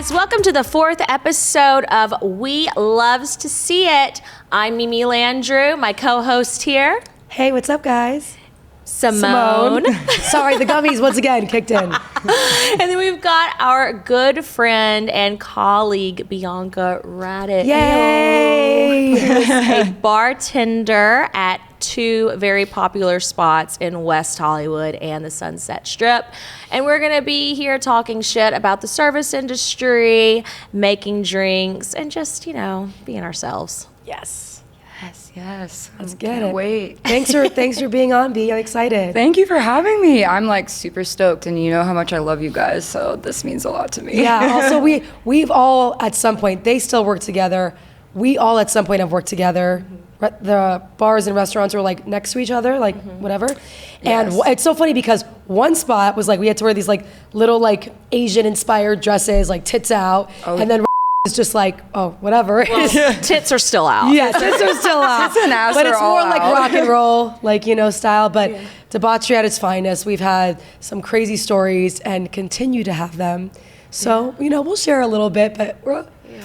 guys, welcome to the 4th episode of We Loves to See It. I'm Mimi Landru, my co-host here. Hey, what's up, guys? Simone. Sorry, the gummies once again kicked in. And then we've got our good friend and colleague, Bianka Radic. Yay! Who's a bartender at 2 very popular spots in West Hollywood and the Sunset Strip. And we're going to be here talking shit about the service industry, making drinks, and just, being ourselves. Yes. Yes. Let's get it. Wait. Thanks for being on, B. I'm excited. Thank you for having me. I'm like super stoked, and you know how much I love you guys, so this means a lot to me. Yeah. Also, we've all at some point, they still work together. We all at some point have worked together. The bars and restaurants were like next to each other, like whatever. And it's so funny because one spot was like we had to wear these like little like Asian inspired dresses, like tits out, and then it's just like, oh, whatever. Well, tits are still out. Yeah, tits are still out. Tits and ass but it's are all more like out. rock and roll, like, style. But debauchery at its finest. We've had some crazy stories and continue to have them. So, we'll share a little bit, but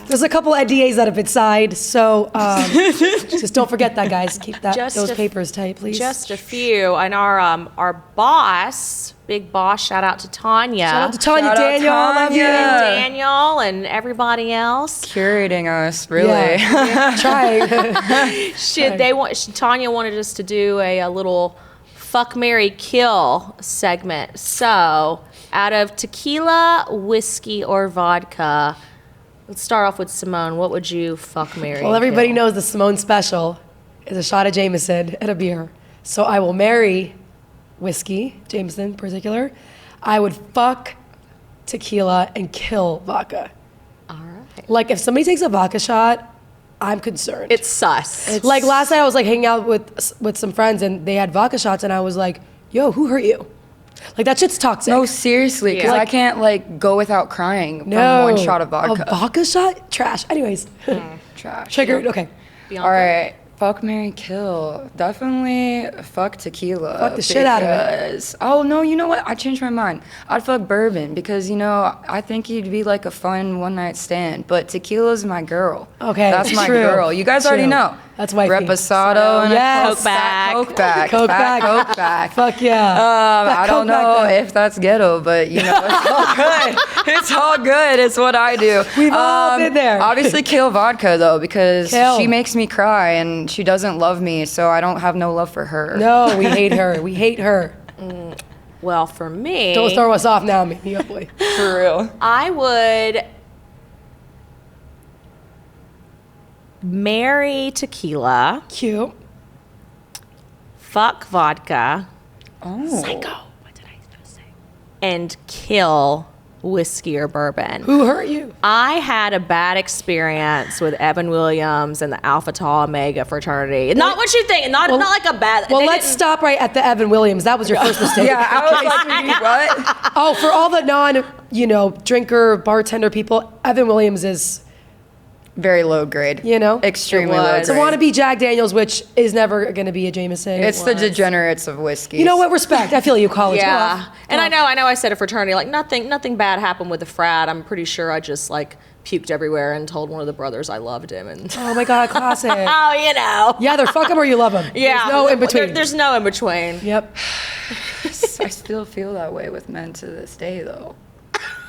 there's a couple NDAs that have been signed. So just don't forget that, guys. Keep those papers tight, please. Just a few. And our boss, big boss, shout out to Tanya. Shout out to Tanya, Shout out Daniel. I love you. And Daniel and everybody else. Curating us, really. Yeah. Try. Tanya wanted us to do a little fuck, marry, kill segment. So out of tequila, whiskey, or vodka, let's start off with Simone. What would you fuck, marry, Well, everybody kill? knows the Simone special is a shot of Jameson and a beer. So I will marry whiskey, Jameson in particular. I would fuck tequila and kill vodka. All right. Like if somebody takes a vodka shot, I'm concerned. It's sus. Like last night I was like hanging out with some friends and they had vodka shots and I was like, yo, who hurt you? Like that shit's toxic. No, seriously, because I can't like go without crying from one shot of vodka. A vodka shot? Trash. Anyways. Trash. Triggered. Okay. Bianca. All right. Fuck, marry, kill. Definitely fuck tequila. Fuck the shit out of it. Oh, no, you know what? I changed my mind. I'd fuck bourbon because, I think you'd be like a fun one-night stand. But tequila's my girl. Okay, That's my true. girl. You guys already True. know. That's wifey. Reposado and Yes. a Coke back. Coke back. Coke Fat back. Coke back. Fuck yeah. I don't know if that's ghetto, but it's all good. It's all good. It's what I do. We've all been there. Obviously, kill vodka though, because Kill. she makes me cry and she doesn't love me, so I don't have no love for her. No, we hate her. We hate her. Well, for me, Don't throw us off now, me. Oh boy. For real. I would marry tequila, Cute. fuck vodka, Oh. Psycho. What did I supposed to say? and kill whiskey or bourbon. Who hurt you? I had a bad experience with Evan Williams and the Alpha Tau Omega fraternity. Not what you think. Not like a bad. Well, they let's didn't- stop right at the Evan Williams. That was your first mistake. Yeah, I was like, what? Oh, for all the drinker, bartender people, Evan Williams is, Very low grade. Extremely It low was. to grade. want to be Jack Daniels, which is never going to be a Jameson. It's the degenerates of whiskey. You know what? Respect. I feel you, college. Go Yeah, off. and I know I said a fraternity, like nothing bad happened with the frat. I'm pretty sure I just like puked everywhere and told one of the brothers I loved him. And Oh my God, classic. oh, You either fuck him or you love him. yeah, There's no in between. There's no in between. Yep. I still feel that way with men to this day, though.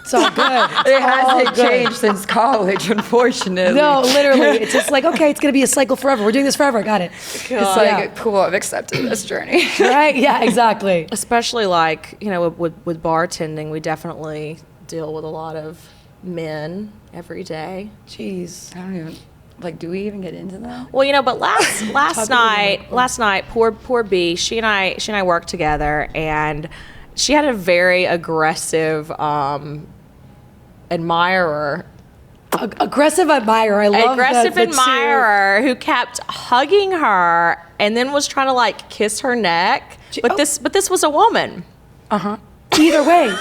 It's all good. It's It all hasn't good. changed since college, unfortunately. No, literally. It's just like, okay, it's going to be a cycle forever. We're doing this forever. Got it. It's like, cool, I've accepted this journey. Right? Yeah, exactly. Especially like with bartending, we definitely deal with a lot of men every day. Jeez. I don't even, do we even get into that? Well, but last night, poor B, she and I worked together, and she had a very aggressive admirer. Aggressive admirer. I love Aggressive the two. admirer who kept hugging her and then was trying to kiss her neck. But this was a woman. Either way.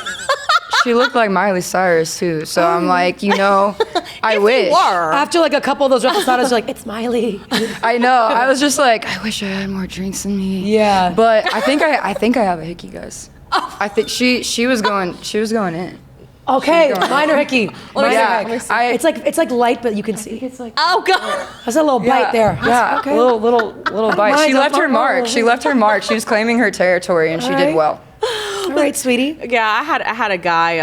She looked like Miley Cyrus, too. So I'm like, I If wish. you were. After a couple of those reposados, you're like, it's Miley. I know. I was just like, I wish I had more drinks in me. Yeah. But I think I have a hickey, guys. I think she was going in. Okay, mine are hickey. Mine Yeah, are hickey. I- It's like light, but you can see. It's like Oh God. There's a little bite there. Yeah, Okay. little bite. Mine's She left her a- mark. She left her mark. She was claiming her territory, and she did Alright. well. All right, sweetie. Yeah, I had a guy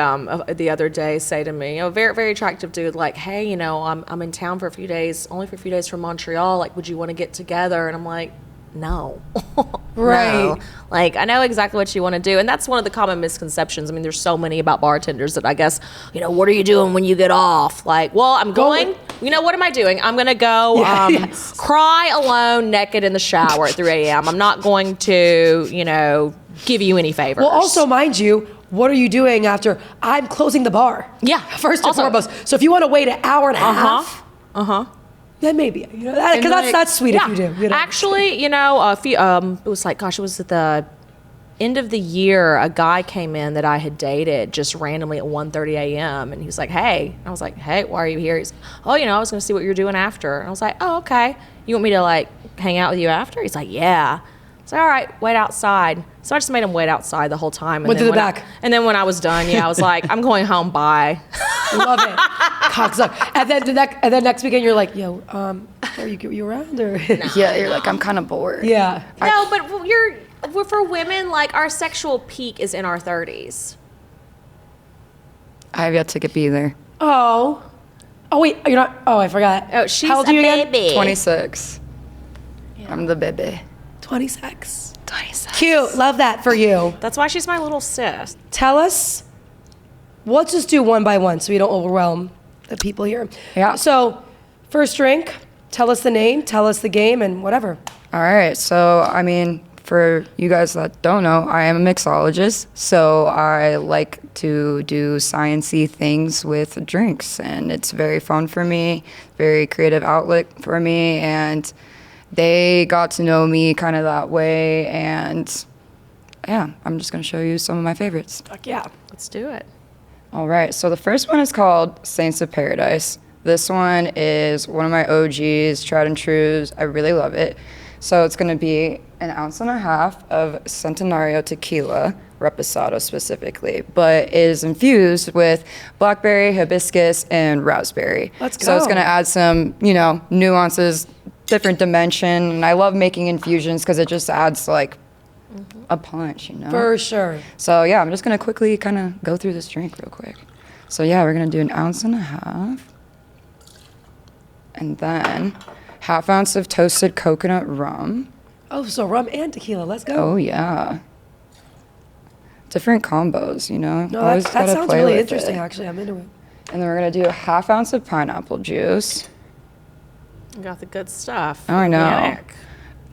the other day say to me, very very attractive dude, like, hey, I'm in town for a few days, only for a few days from Montreal. Like, would you want to get together? And I'm like, no. Right. No. Like, I know exactly what you want to do, and that's one of the common misconceptions. I mean, there's so many about bartenders that I guess, what are you doing when you get off? Like, well, I'm going. What am I doing? I'm gonna go cry alone, naked in the shower at 3 a.m. I'm not going to, give you any favors. Well, also, mind you, what are you doing after I'm closing the bar? Yeah. First and Also- foremost. So if you want to wait an hour and a half, then maybe because that's sweet if you do. Actually, a few. It was like, gosh, it was at the end of the year. A guy came in that I had dated just randomly at 1:30 a.m. and he was like, "Hey," I was like, "Hey, why are you here?" He's, "Oh, I was going to see what you're doing after." And I was like, "Oh, okay. You want me to like hang out with you after?" He's like, "Yeah." So all right, wait outside. So I just made him wait outside the whole time. And Went then to the when back. and then when I was done, I was like, I'm going home. Bye. Love it. Cocks up. And then next weekend you're like, yo, are you around or? Yeah, you're like, I'm kind of bored. Yeah. No, but for women, like our sexual peak is in our 30s. I have yet to be there. Oh wait, you're not. Oh, I forgot. Oh, she's How old a are you again? baby. 26. I'm the baby. 26. 26. Cute. Love that for you. That's why she's my little sis. Tell us. Let's just do one by one so we don't overwhelm the people here. Yeah. So, first drink. Tell us the name. Tell us the game and whatever. All right. So, for you guys that don't know, I am a mixologist. So I like to do sciencey things with drinks, and it's very fun for me, very creative outlet for me, and they got to know me kind of that way. And yeah, I'm just gonna show you some of my favorites. Fuck yeah. Let's do it. All right. So the first one is called Saints of Paradise. This one is one of my OGs, tried and trues. I really love it. So it's going to be 1.5 ounces of Centenario tequila, reposado specifically, but it is infused with blackberry, hibiscus, and raspberry. Let's So it's go. going to add some, nuances, different dimension. And I love making infusions because it just adds like a punch, For sure. So yeah, I'm just going to quickly kind of go through this drink real quick. So yeah, we're going to do 1.5 ounces. And then 1/2 ounce of toasted coconut rum. Oh, so rum and tequila. Let's go. Oh yeah. Different combos, No, Always that gotta sounds play really with interesting, it. actually. I'm into it. And then we're gonna do 1/2 ounce of pineapple juice. You got the good stuff. Oh, I know. Organic.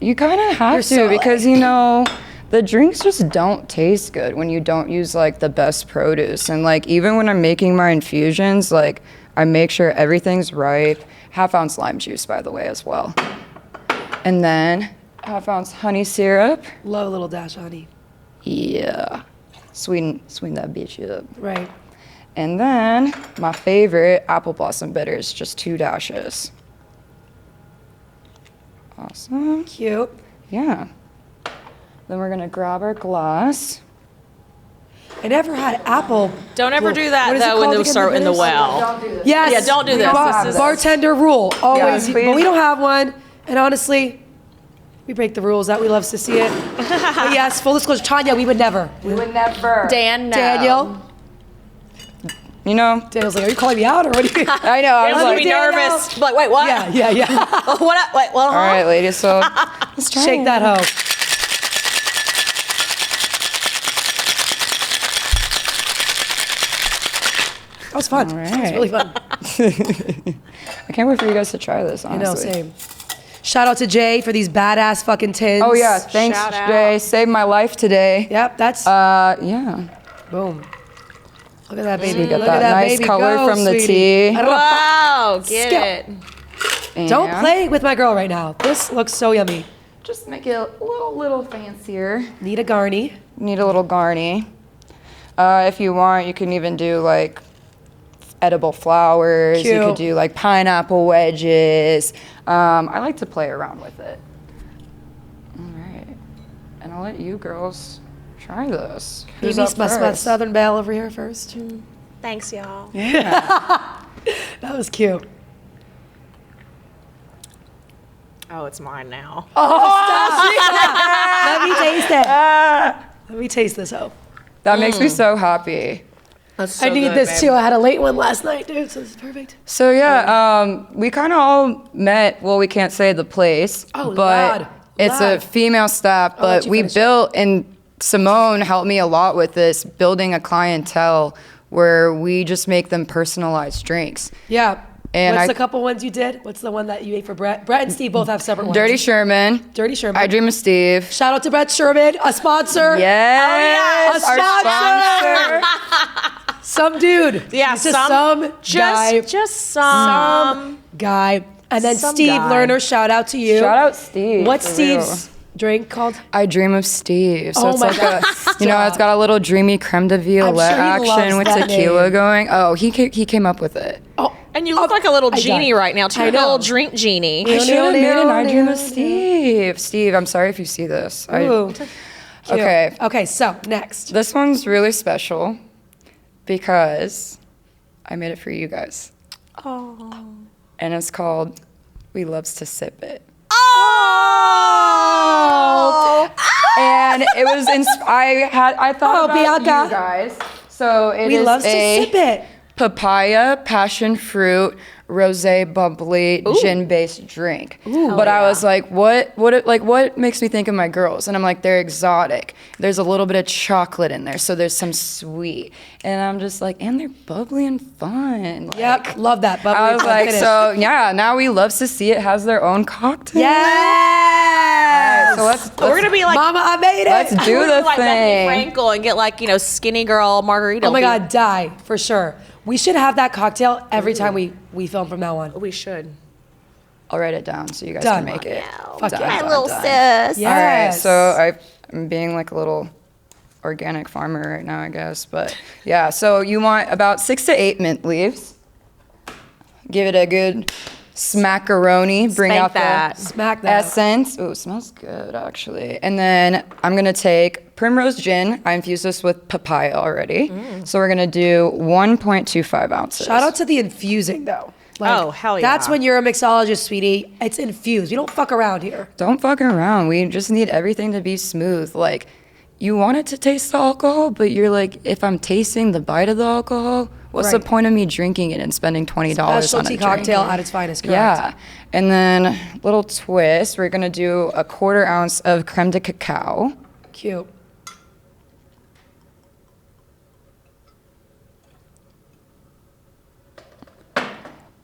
You kind of have You're to so because the drinks just don't taste good when you don't use like the best produce. And like even when I'm making my infusions, like I make sure everything's ripe. 1/2 ounce lime juice, by the way, as well. And then 1/2 ounce honey syrup. Love a little dash of honey. Yeah, sweeten that bitch up. Right. And then my favorite, apple blossom bitters, just 2 dashes. Awesome. Cute. Yeah. Then we're gonna grab our glass. I never had apple. Don't ever do What that is it though when called they again, start the in the bitters? well. Yes. Yeah, don't do this. Bar- This is- bartender rule. Always. please. But we don't have one. And honestly, we break the rules. That we love to see it. But yes, full disclosure, Tanya, we would never. We would never. Dan, no. Daniel. Daniel's like, are you calling me out or what are you? I know. I I'm was gonna like, be Daniel. nervous. Like, wait, what? Yeah. What up? Wait, well, all right, ladies. So let's try Shake it. that hoe. That was fun. All That was right. really fun. I can't wait for you guys to try this. I know, Honestly. same. Shout out to Jay for these badass fucking tins. Oh yeah, thanks, Shout out. Jay. Saved my life today. Yep, that's Yeah. boom. Look at that baby. We got Look that at that nice baby color go, from the sweetie. tea. I don't know. Wow, get Skip. it. Don't And play with my girl right now. This looks so yummy. Just make it a little fancier. Need a garni. Need a little garni. If you want, you can even do like edible flowers. You Cute. could do like pineapple wedges. I like to play around with it. All right. And I'll let you girls try this. Maybe Who's up my first? Southern Belle over here first. Thanks, y'all. That was cute. Oh, it's mine now. Let me taste it. Let me taste this, hoe. That makes me so happy. That's so I need good, this babe. too. I had a late one last night, dude, so this is perfect. So yeah, we kind of all met. Well, we can't say the place, Oh, but loud, it's a loud. female staff. let But you we finish. built, and Simone helped me a lot with this, building a clientele where we just make them personalized drinks. Yeah. And What's I- the couple ones you did? What's the one that you ate for Brett? Brett and Steve both have separate ones. Dirty Sherman, Dirty Sherman. I Dream of Steve. Shout out to Brett Sherman, a sponsor. Yes, A our sponsor. sponsor. Some dude. Yeah, It's just some guy. just some. Guy. And then Some Steve guy. Lerner, shout out to you. Shout out Steve. What's for real. Steve's drink called? I Dream of Steve. So Oh it's my like God. it's got a little dreamy creme de violette I'm sure he action loves with that tequila name. going. Oh, he came up with it. Oh, And you look like a little I genie died. right now, too. I Like a know. little drink genie. I should have made an I Dream no. of Steve. Steve, I'm sorry if you see this. Ooh. Okay. Okay, so next. This one's really special because I made it for you guys. Oh. And it's called We Loves to Sip It. Oh! And it was I thought Oh, about Bianca. you guys. So it We is loves to a sip it. papaya, passion fruit, rosé, bubbly, gin-based drink. But I was like, what makes me think of my girls? And I'm like, they're exotic. There's a little bit of chocolate in there, so there's some sweet. And I'm just like, and they're bubbly and fun. Like, Yep, love that. Bubbly I was fun like, finish. so yeah, now we loves to see it has their own cocktail. Yes! So let's We're going to be like, Mama, I made it. let's do we're the like thing. Bethany Frankel and get like, skinny girl margarita. Oh my God, die, for sure. We should have that cocktail every time we film from now on. We should. I'll write it down so you guys Done. can make it. Fuck Done, yeah. My done, little done. sis. Yes. All right, so I'm being like a little organic farmer right now, I guess. But yeah, so you want about 6 to 8 mint leaves. Give it a good smackaroni. Bring Spank out that. Smack that. essence. Ooh, it smells good, actually. And then I'm going to take Primrose Gin. I infused this with papaya already. So we're going to do 1.25 ounces. Shout out to the infusing, though. Oh, hell yeah. That's when you're a mixologist, sweetie. It's infused. You don't fuck around here. Don't fuck around. We just need everything to be smooth. Like, you want it to taste the alcohol, but you're like, if I'm tasting the bite of the alcohol, what's the Right. point of me drinking it and spending $20 on a Specialty drink? cocktail at its finest, correct? Yeah. And then, little twist, we're gonna do a 1/4 ounce of creme de cacao. Cute.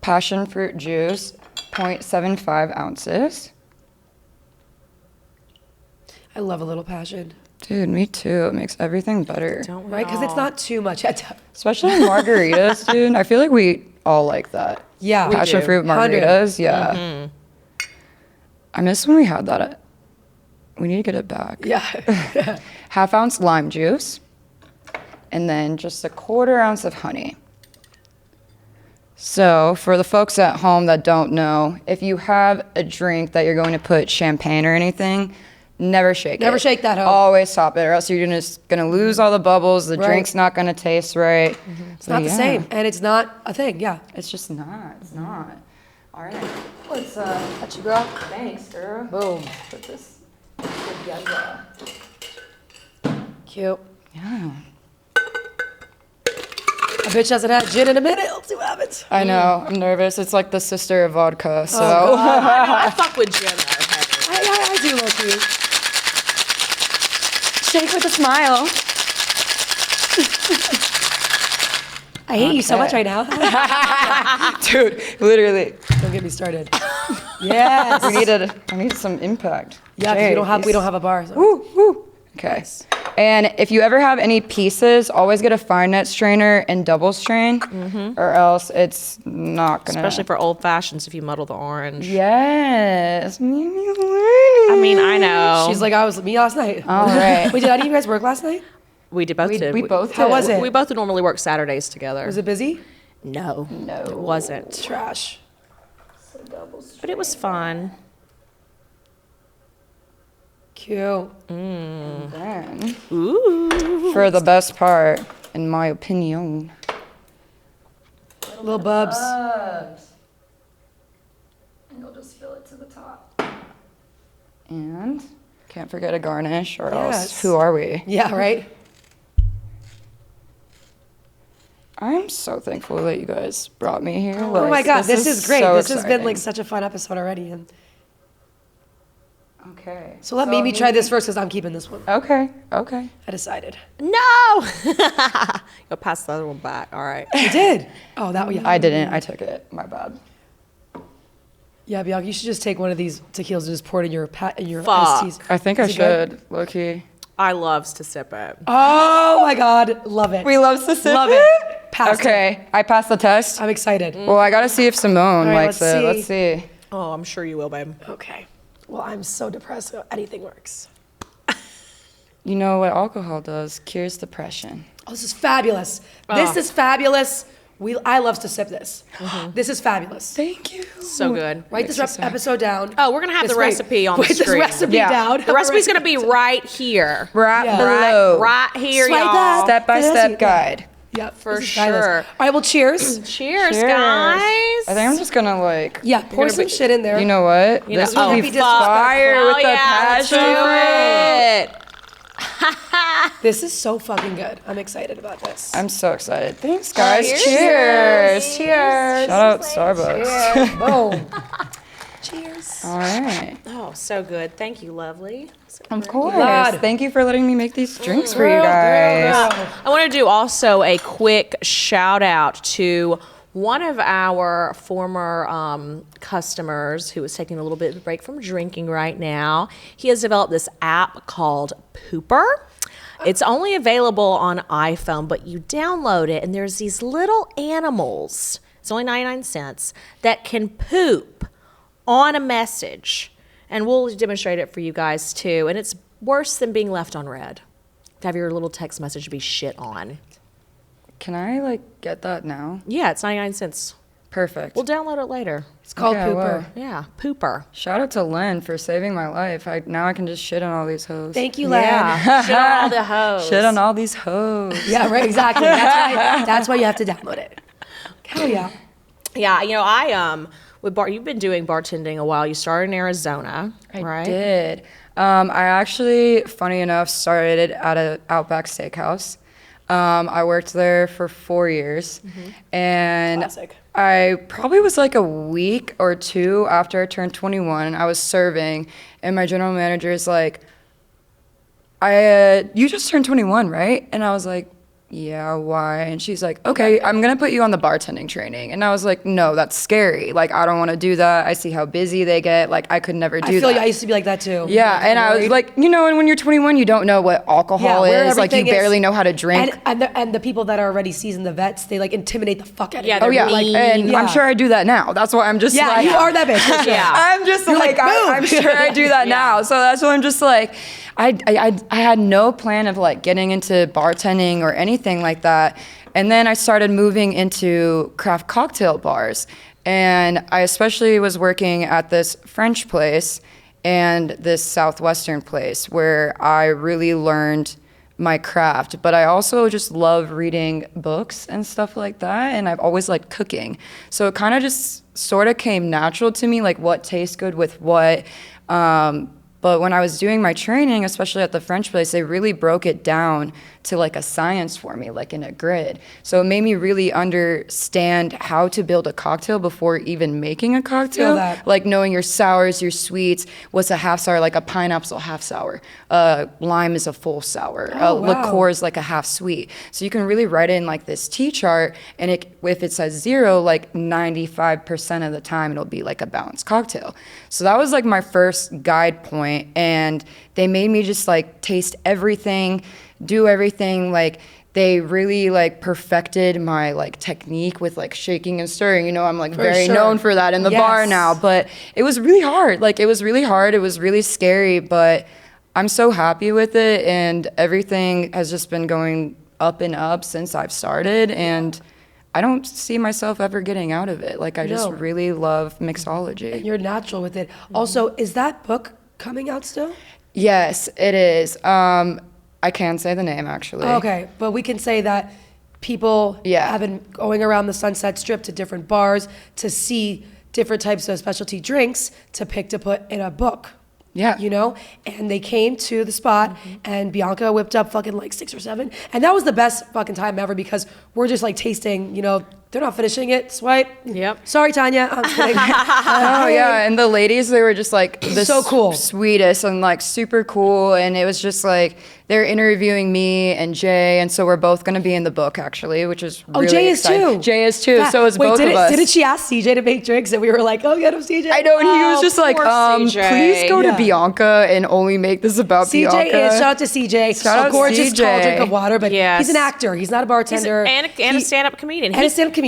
Passion fruit juice, 0.75 ounces. I love a little passion. Dude, me too. It makes everything better. Don't we Right? Because it's all? not too much. Especially in margaritas, dude. I feel like we all like that. Yeah. We Passion do. fruit 100. margaritas, yeah. I miss when we had that. We need to get it back. Yeah. 1/2 ounce lime juice. And then just a 1/4 ounce of honey. So for the folks at home that don't know, if you have a drink that you're going to put champagne or anything, never shake it. Never shake that hoe. Always top it, or else you're just gonna lose all the bubbles. The Right. drink's not gonna taste right. It's not the same. And it's not a thing. Yeah. It's just not. It's not. All right. Let's touch you, girl. Thanks, girl. Boom. Put this together. Cute. Yeah. A bitch hasn't had gin in a minute. Let's see what happens. I know. I'm nervous. It's like the sister of vodka. So. I fuck with gin though. I do love you. Shake with a smile. I hate you so much right now. Dude, literally. Don't get me started. Yes. I need some impact. Yeah, 'cause we don't have a bar. So. Woo, woo. Okay. And if you ever have any pieces, always get a fine net strainer and double strain, or else it's not gonna. Especially for old fashions if you muddle the orange. Yes. I mean, I know. She's like, I was me last night. All right. Wait, did any of you guys work last night? we did both did. we both How did. was it? We both normally work Saturdays together. Was it busy? No. No. It wasn't. Trash. But it was fun. Cute. Then, Ooh. for the best part, in my opinion, Little bubs. And you'll just fill it to the top. And can't forget a garnish, or else who are we? Yeah, right? I'm so thankful that you guys brought me here. Oh my God, this is great. so This has been exciting. like such a fun episode already. And Okay. so let Mimi try this first because I'm keeping this one. Okay. I decided. No! You'll pass the other one back. All right. You did. Oh, that yeah. I didn't. I took it. My bad. Yeah, Bianca, you should just take one of these tequilas and just pour it in your iced Fuck. teas. I think I Is it good? should. Low key. I loves to sip it. Oh my God, love it. We love to sip Love it. it. Passed Okay, I passed the test. I'm excited. Well, I gotta see if Simone right, likes let's it. see. Let's see. Oh, I'm sure you will, babe. Okay. Well, I'm so depressed. So anything works. You know what alcohol does? Cures depression. Oh, this is fabulous. This is fabulous. I love to sip this. This is fabulous. Thank you. So good. Write this Makes me so- episode down. Oh, we're going to have Just the recipe on the write screen. this recipe Yeah. down. The recipe's going to be right here. Right Yeah. below. Right here, Swipe y'all. that. Step-by-step Yeah. guide. Yeah, For this is fabulous. sure. All right, well, cheers. Cheers, Cheers. guys. I think I'm just gonna like. Yeah, pour gonna some be- shit in there. You know what? You know- This will oh, be be disrespectful. fire Hell with the yeah, let's passion do fruit. it. This is so fucking good. I'm excited about this. I'm so excited. Thanks, guys. Cheers. Cheers. Cheers. Shout out Starbucks. Boom. Cheers. All right. Oh, so good. Thank you, lovely. Of course. God. Thank you for letting me make these drinks for you Girl, guys. girl, girl. I want to do also a quick shout out to one of our former customers who is taking a little bit of a break from drinking right now. He has developed this app called Pooper. It's only available on iPhone, but you download it and there's these little animals, it's only 99 cents, that can poop on a message. And we'll demonstrate it for you guys too. And it's worse than being left on red. To have your little text message be shit on. Can I like get that now? Yeah, it's 99 cents. Perfect. We'll download it later. It's called Okay, Pooper. well. Yeah, Pooper. Shout out to Len for saving my life. Now I can just shit on all these hoes. Thank you, Len. Yeah, shit on all the hoes. Shit on all these hoes. Yeah, right, exactly. That's why you have to download it. Hell yeah. Yeah, you know, you've been doing bartending a while. You started in Arizona, I right? did. I actually, funny enough, started at an Outback Steakhouse. I worked there for 4 years, and Classic. I probably was like a week or two after I turned 21. I was serving, and my general manager is like, "You just turned 21, right?" And I was like, "Yeah, why?" And she's like, "Okay, I'm gonna put you on the bartending training." And I was like, "No, that's scary. Like, I don't want to do that. I see how busy they get. Like, I could never do I feel that." like I used to be like that too. Yeah, and I was Worried. like, you know, and when you're 21, you don't know what alcohol where is. Like, you everything is- barely know how to drink. And the people that are already seasoned, the vets, they like intimidate the fuck out of Yeah, you. they're Oh yeah, mean. and Yeah. I'm sure I do that now. That's why I'm just Yeah, like, you are that bitch. for sure. Yeah. I'm just You're like, like, boom. I'm sure I do that now. So that's why I'm just like, I had no plan of like getting into bartending or anything like that. And then I started moving into craft cocktail bars. And I especially was working at this French place and this Southwestern place where I really learned my craft, but I also just love reading books and stuff like that, and I've always liked cooking. So it kind of just sort of came natural to me, like what tastes good with what. But when I was doing my training, especially at the French place, they really broke it down to like a science for me, like in a grid. So it made me really understand how to build a cocktail before even making a cocktail. Feel that. Like knowing your sours, your sweets, what's a half sour, like a pineapple's a half sour, lime is a full sour, Oh, wow. liqueur is like a half sweet. So you can really write in like this T chart, and if it says 0, like 95% of the time it'll be like a balanced cocktail. So that was like my first guide point, and they made me just like taste everything, do everything. Like they really like perfected my like technique with like shaking and stirring. You know, I'm like very sure. known for that in the bar Yes. now, but it was really hard. Like it was really hard. It was really scary, but I'm so happy with it, and everything has just been going up and up since I've started, and I don't see myself ever getting out of it. Like I just No. really love mixology. You're natural with it. Also, is that book coming out still? Yes, it is. I can say the name actually. Okay, but we can say that people Yeah. have been going around the Sunset Strip to different bars to see different types of specialty drinks to pick to put in a book. Yeah. You know? And they came to the spot and Bianca whipped up fucking like 6 or 7. And that was the best fucking time ever because we're just like tasting, you know, they're not finishing it. Swipe. Yep. Sorry, Tanya. I'm just kidding. Oh yeah, and the ladies, they were just like the So cool. sweetest and like super cool, and it was just like they're interviewing me and Jay, and so we're both gonna be in the book actually, which is Oh, really Jay is exciting. too. Jay is too. Yeah. So it's Wait, both of us. Didn't she ask CJ to make drinks and we were like, oh, get him, CJ? I know, and he was just like, poor CJ. please go Yeah. to Bianca and only make this about CJ Bianca. is, shout out to CJ, Shout a out gorgeous CJ. tall drink of water, but Yes. he's an actor. He's not a bartender. And a stand-up comedian. And a stand-up comedian.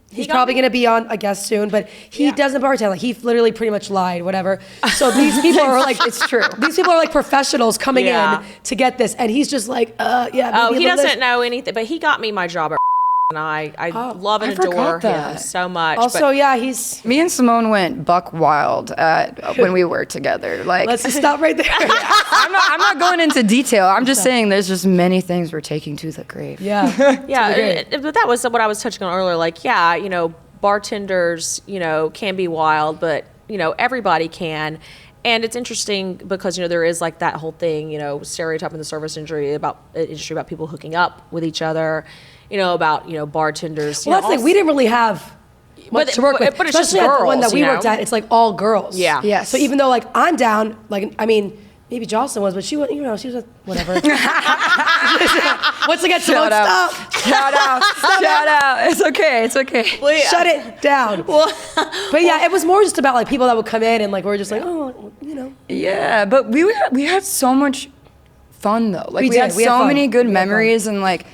He's got probably me. going to be on a guest soon, but he Yeah. doesn't bartend. Like he literally pretty much lied, whatever. So these people are like, It's true. These people are like professionals coming Yeah. in to get this, and he's just like, yeah. Oh, maybe he a little doesn't this. know anything, but he got me my job at and I love and I forgot adore him that. so much. Also, but yeah, he's. Me and Simone went buck wild when we worked together. Like, Let's just stop right there. I'm not going into detail. I'm just saying there's just many things we're taking to the grave. Yeah. yeah, but that was what I was touching on earlier. Like, yeah, you know, bartenders, you know, can be wild, but you know, everybody can. And it's interesting because, you know, there is like that whole thing, you know, stereotype in the service industry about people hooking up with each other, you know, about, you know, bartenders. Well, that's like we didn't really have much But- to work with, but it's just especially at the one girls, that we you know? worked at. It's like all girls. Yeah. Yes. So even though like I'm down, like I mean. Maybe Jocelyn was, but she was, you know, she was a, whatever. Once again, Simone, Shout out. stop. Shout out. Shout out. It's okay. It's okay. Shut it down. But yeah, it was more just about like people that would come in and like we're just like, oh, you know. Yeah, but we had so much fun though. Like We we did. had We had so fun. many good We had fun. memories, and like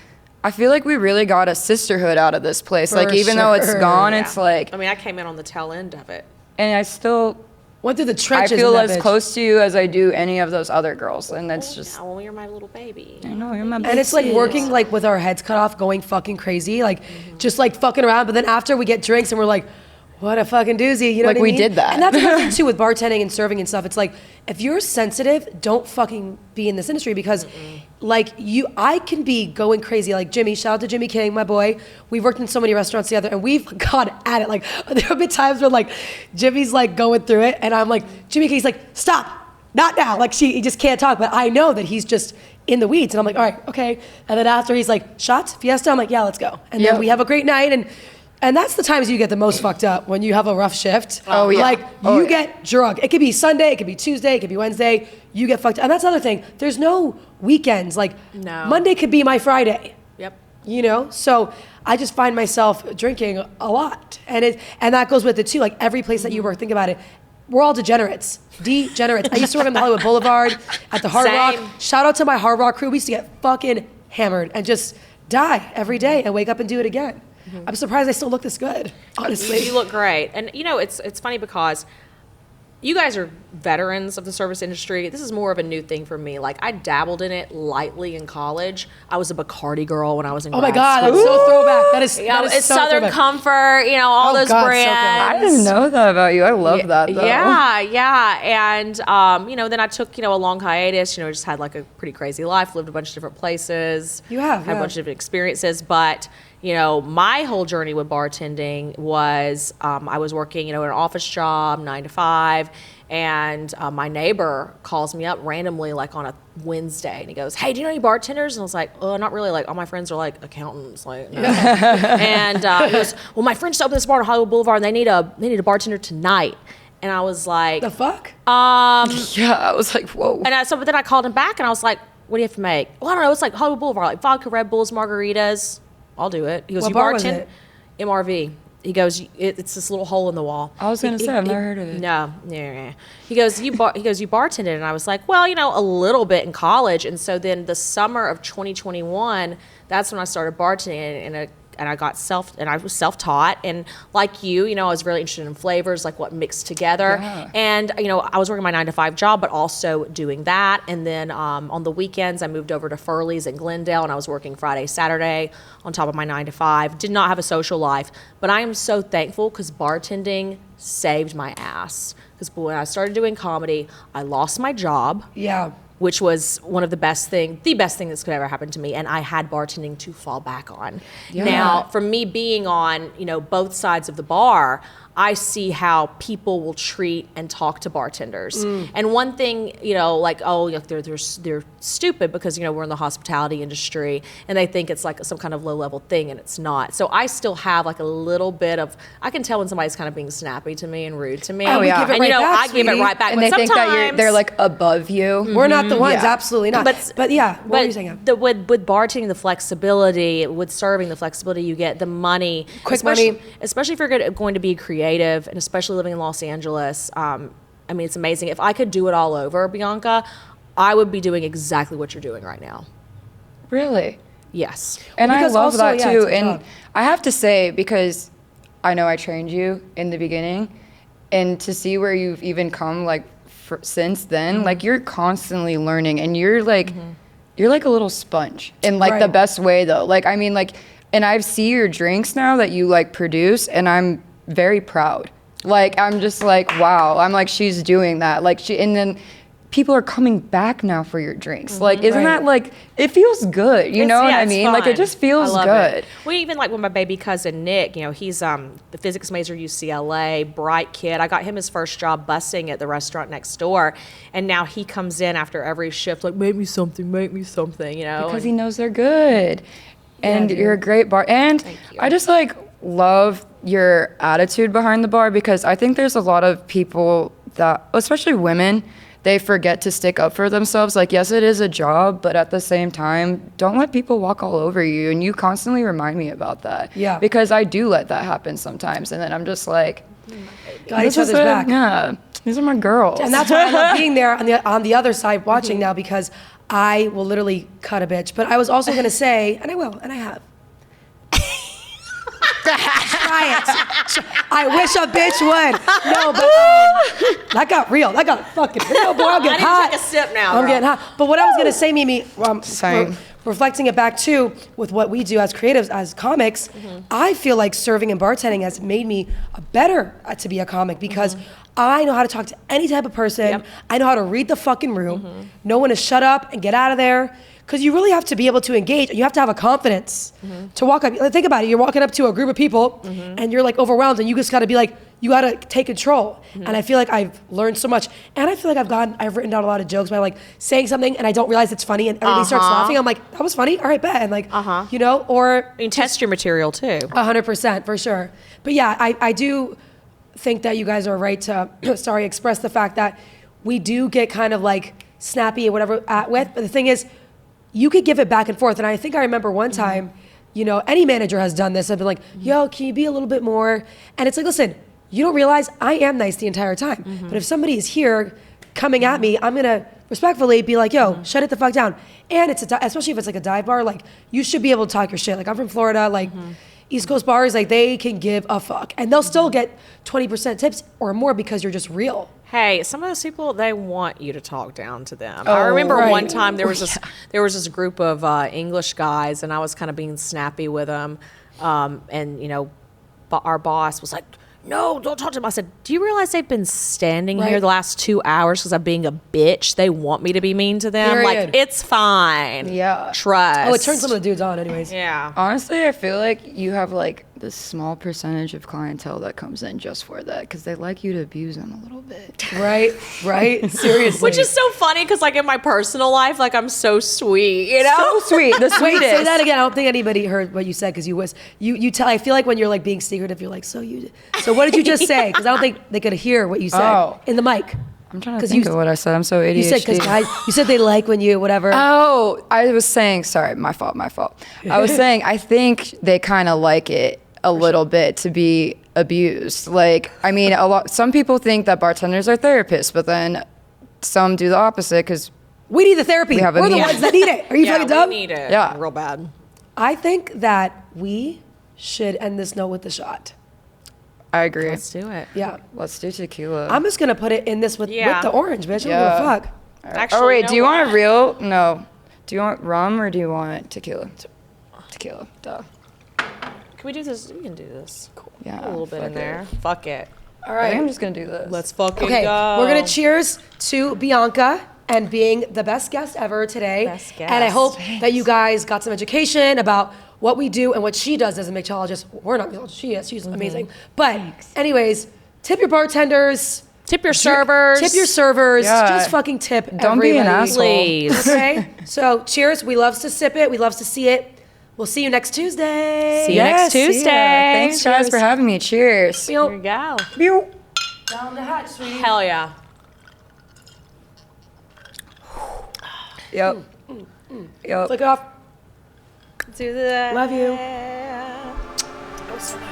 I feel like we really got a sisterhood out of this place. For Like even though it's sure. gone, Yeah. it's like, I mean, I came in on the tail end of it. and I still Went through the I trenches. feel in that as bitch. close to you as I do any of those other girls, and that's just Yeah, well, you're my little baby. I know you're my. And it's like sis. working like with our heads cut off, going fucking crazy, like just like fucking around. But then after we get drinks and we're like, what a fucking doozy, you know Like, what I we mean? did that. And that's another thing too with bartending and serving and stuff. It's like if you're sensitive, don't fucking be in this industry because like I can be going crazy. Like Jimmy, shout out to Jimmy King, my boy. We've worked in so many restaurants together and we've gone at it. Like there have been times where like Jimmy's like going through it and I'm like, Jimmy King's like, stop, not now. Like he just can't talk, but I know that he's just in the weeds and I'm like, all right, okay. And then after he's like, shots, fiesta, I'm like, yeah, let's go. And Yep. then we have a great night and that's the times you get the most fucked up when you have a rough shift. Oh, yeah. Like Oh, you yeah. get drunk. It could be Sunday, it could be Tuesday, it could be Wednesday. You get fucked up. And that's the other thing. There's no weekends. Like No. Monday could be my Friday. Yep. You know? So I just find myself drinking a lot. And that goes with it too. Like every place that you work, think about it. We're all degenerates. Degenerates. I used to work on the Hollywood Boulevard at the Hard Same. Rock. Shout out to my Hard Rock crew. We used to get fucking hammered and just die every day and wake up and do it again. I'm surprised I still look this good, honestly. You look great. And you know, it's funny because you guys are veterans of the service industry. This is more of a new thing for me. Like I dabbled in it lightly in college. I was a Bacardi girl when I was in Oh my grad God, school. that's so throwback. That is, Yeah, that is it's so Southern throwback. Comfort, you know, all Oh those God, so good. brands. I didn't know that about you. I love that though. Yeah. And, you know, then I took, you know, a long hiatus, you know, just had like a pretty crazy life, lived a bunch of different places. You have, Had yeah. a bunch of different experiences. But, you know, my whole journey with bartending was I was working, you know, in an office job, 9 to 5. And my neighbor calls me up randomly, like on a Wednesday, and he goes, "Hey, do you know any bartenders?" And I was like, "Oh, not really. Like all my friends are like accountants, like." No. And he goes, "Well, my friends opened this bar on Hollywood Boulevard, and they need a bartender tonight." And I was like, The fuck? Yeah, I was like, whoa. but then I called him back, and I was like, "What do you have to make?" Well, I don't know. It's like Hollywood Boulevard, like vodka, Red Bulls, margaritas. I'll do it. He goes, What "You bar was bartend?" it? MRV. He goes, "It's this little hole in the wall." I was gonna say, I've never heard of it. No, yeah. He goes, "You bartended," and I was like, "Well, you know, a little bit in college." And so then the summer of 2021, that's when I started bartending, and I was self-taught, and like you know, I was really interested in flavors, like what mixed together. Yeah. And you know, I was working my 9 to 5 job, but also doing that. And then on the weekends, I moved over to Furley's in Glendale, and I was working Friday, Saturday on top of my 9 to 5. Did not have a social life, but I am so thankful because bartending saved my ass. Because when I started doing comedy, I lost my job. Yeah. which was one of the best thing that's could ever happen to me. And I had bartending to fall back on. Yeah. Now, from me being on, both sides of the bar, I see how people will treat and talk to bartenders. And one thing, they're stupid because, we're in the hospitality industry and they think it's like some kind of low level thing, and it's not. So I still have like a little bit of, I can tell when somebody's kind of being snappy to me and rude to me. Oh, yeah. And I give it right back. And but they think that they're like above you. We're not the ones, Yeah. absolutely not. But yeah, what were you saying? With bartending, the flexibility, with serving, the flexibility you get, the money, Quick money. especially if you're going to be creative, and especially living in Los Angeles. It's amazing. If I could do it all over, Bianca, I would be doing exactly what you're doing right now. Really? Yes. And I Because love also, that yeah, too. it's a And job. I have to say, because I know I trained you in the beginning, and to see where you've even come since then, like you're constantly learning, and you're like a little sponge in like the Right. best way though. And I see your drinks now that you like produce, and I'm very proud. Like, I'm just like, wow. I'm like, she's doing that. And then people are coming back now for your drinks. Like, isn't Right. that like, it feels good. You know what I it's mean? Like, it fun. just feels I love good. It. Well, even like with my baby cousin Nick, he's the physics major at UCLA, bright kid. I got him his first job bussing at the restaurant next door, and now he comes in after every shift like, make me something, Because he knows they're good. And dude. you're a great bar. And you. I just like love your attitude behind the bar, because I think there's a lot of people that, especially women, they forget to stick up for themselves. Like, yes, it is a job, but at the same time, don't let people walk all over you. And you constantly remind me about that. Yeah. Because I do let that happen sometimes. And then I'm just like, Got this each other's is back. Yeah, these are my girls. And that's why I love being there on the other side watching now, because I will literally cut a bitch. But I was also going to say, and I will, and I have. Try it. I wish a bitch would. No, but that got real. That got fucking real, boy. I'm getting I hot. need to take a sip now, I'm girl. getting hot. But what I was going to say, Mimi, Same. reflecting it back too with what we do as creatives, as comics, I feel like serving and bartending has made me better to be a comic, because I know how to talk to any type of person. Yep. I know how to read the fucking room, know when to shut up and get out of there. Because you really have to be able to engage. You have to have a confidence to walk up. Think about it. You're walking up to a group of people and you're like overwhelmed, and you just got to be like, you got to take control. And I feel like I've learned so much. And I feel like I've written down a lot of jokes by like saying something and I don't realize it's funny, and everybody starts laughing. I'm like, that was funny. All right, bet. And like, or You can test your material too. 100% for sure. But yeah, I do think that you guys are right to, express the fact that we do get kind of like snappy or whatever with. But the thing is, you could give it back and forth. And I think I remember one time, any manager has done this. I've been like, yo, can you be a little bit more? And it's like, listen, you don't realize I am nice the entire time. But if somebody is here coming at me, I'm going to respectfully be like, yo, shut it the fuck down. And especially if it's like a dive bar, like you should be able to talk your shit. Like I'm from Florida, like East Coast bars, like they can give a fuck. And they'll still get 20% tips or more because you're just real. Hey, some of those people, they want you to talk down to them. I remember one time there was this group of English guys, and I was kind of being snappy with them, and our boss was like, "No, don't talk to them." I said, "Do you realize they've been standing here the last 2 hours because I'm being a bitch? They want me to be mean to them. Period. Like it's fine. Yeah. Trust." Oh, it turns some of the dudes on anyways. Yeah. Honestly, I feel like you have like this small percentage of clientele that comes in just for that, because they like you to abuse them a little bit. Right? Seriously. Which is so funny because, like, in my personal life, like, I'm so sweet, So sweet. The Wait, sweetest. say that again. I don't think anybody heard what you said, because you tell. I feel like when you're like being secretive, you're like, so what did you just say? Because I don't think they could hear what you said in the mic. I'm trying to think of what I said. I'm so ADHD. You said because guys, you said they like when you whatever. Oh, I was saying, sorry, my fault. I was saying, I think they kind of like it a little bit to be abused. Like, I mean, some people think that bartenders are therapists, but then some do the opposite, because we need the therapy. We have a We're the need. ones that need it. Are you fucking dumb? we need it. Yeah. Real bad. I think that we should end this note with the shot. I agree. Let's do it. Yeah. Let's do tequila. I'm just gonna put it in this with the orange, bitch. I don't give a fuck. Actually, oh, wait, you do you know want what? a real? No. Do you want rum or do you want tequila? Tequila, duh. Can we do this? We can do this. Cool. Yeah, A little bit fuck in there. Fuck it. All I right. think I'm just gonna do this. Let's fucking Okay, go. we're gonna cheers to Bianca and being the best guest ever today. Best guest. And I hope that you guys got some education about what we do and what she does as a mixologist. We're not mixologists, she is. She's amazing. But anyways, tip your bartenders. Tip your servers. Tip your servers. Yeah. Just fucking tip Don't be an everybody. asshole. Please. Okay? So cheers. We love to sip it. We love to see it. We'll see you next Tuesday. See you next see ya. Tuesday. Thanks, guys, for having me. Cheers. Here we go. Down the hatch, sweetie. Hell yeah. Yep. Yep. Flick it off. Do that. Love you. That was so nice.